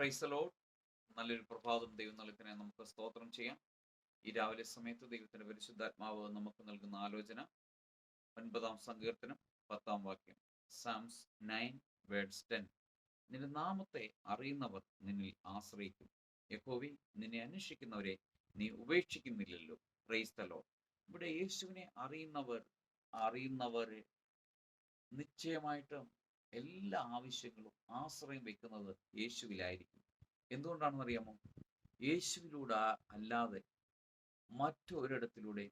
Praise the Lord. നല്ലൊരു പ്രഭാതം ദൈവം നൽകുന്നതിനെ നമുക്ക് സ്തോത്രം ചെയ്യാം. ഈ രാവിലെ സമയത്ത് ദൈവത്തിന്റെ പരിശുദ്ധാത്മാവ് നമുക്ക് നൽകുന്ന ആലോചന 9-ാം സങ്കീർത്തനം 10-ാം വാക്യം. സാംസ് 9:10. നിന്റെ നാമത്തെ അറിയുന്നവർ നിന്നിൽ ആശ്രയിക്കും. യഹോവേ, നിന്നെ അന്വേഷിക്കുന്നവരെ നീ ഉപേക്ഷിക്കുന്നില്ലല്ലോ. Praise the Lord. ഇവിടെ യേശുവിനെ അറിയുന്നവരെ നിശ്ചയമായിട്ടും എല്ലാ ആവശ്യങ്ങളും ആശ്രയം വെക്കുന്നത് യേശുവിലായിരിക്കും. എന്തുകൊണ്ടാണെന്ന് അറിയാമോ? യേശുവിലൂടെ അല്ലാതെ മറ്റൊരിടത്തിലൂടെ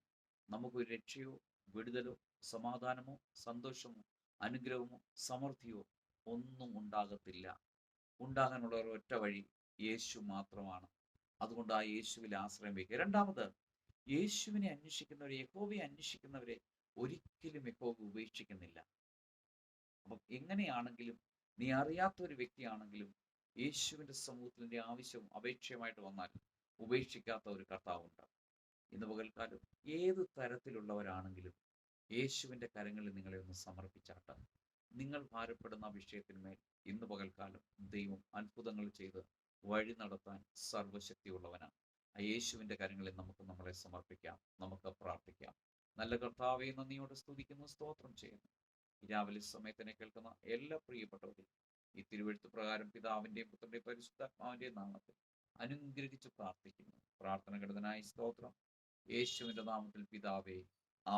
നമുക്കൊരു രക്ഷയോ വിടുതലോ സമാധാനമോ സന്തോഷമോ അനുഗ്രഹമോ സമൃദ്ധിയോ ഒന്നും ഉണ്ടാകത്തില്ല. ഉണ്ടാകാനുള്ള ഒരൊറ്റ വഴി യേശു മാത്രമാണ്. അതുകൊണ്ട് ആ യേശുവിൽ ആശ്രയം വയ്ക്കുക. രണ്ടാമത്, യേശുവിനെ അന്വേഷിക്കുന്നവരെ, യഹോവയെ അന്വേഷിക്കുന്നവരെ ഒരിക്കലും യഹോവ ഉപേക്ഷിക്കുന്നില്ല. അപ്പം എങ്ങനെയാണെങ്കിലും നീ അറിയാത്ത ഒരു വ്യക്തിയാണെങ്കിലും യേശുവിൻ്റെ സമൂഹത്തിൽ നിന്റെ ആവശ്യവും അപേക്ഷയുമായിട്ട് വന്നാൽ ഉപേക്ഷിക്കാത്ത ഒരു കർത്താവുണ്ട്. ഇന്ന് പകൽക്കാലം ഏത് തരത്തിലുള്ളവരാണെങ്കിലും യേശുവിൻ്റെ കരങ്ങളിൽ നിങ്ങളെ ഒന്ന് സമർപ്പിച്ചാട്ട് നിങ്ങൾ ഭാരപ്പെടുന്ന വിഷയത്തിന്മേൽ ഇന്ന് പകൽക്കാലം ദൈവം അത്ഭുതങ്ങൾ ചെയ്ത് വഴി നടത്താൻ സർവശക്തിയുള്ളവനാണ്. ആ യേശുവിൻ്റെ കരങ്ങളിൽ നമുക്ക് നമ്മളെ സമർപ്പിക്കാം, നമുക്ക് പ്രാർത്ഥിക്കാം. നല്ല കർത്താവെ, നന്ദിയോടെ സ്തുതിക്കുന്നു, സ്തോത്രം ചെയ്യുന്നു. രാവിലെ സമയത്തിനെ കേൾക്കുന്ന എല്ലാ പ്രിയപ്പെട്ടവരെയും ഈ തിരുവെഴുത്ത് പ്രകാരം പിതാവിന്റെയും പുത്രന്റെയും പരിശുദ്ധാത്മാവിന്റെയും നാമത്തിൽ അനുഗ്രഹിച്ച് പ്രാർത്ഥിക്കുന്നു. പ്രാർത്ഥന ഘടനായി സ്തോത്രം. യേശുവിന്റെ നാമത്തിൽ പിതാവേ,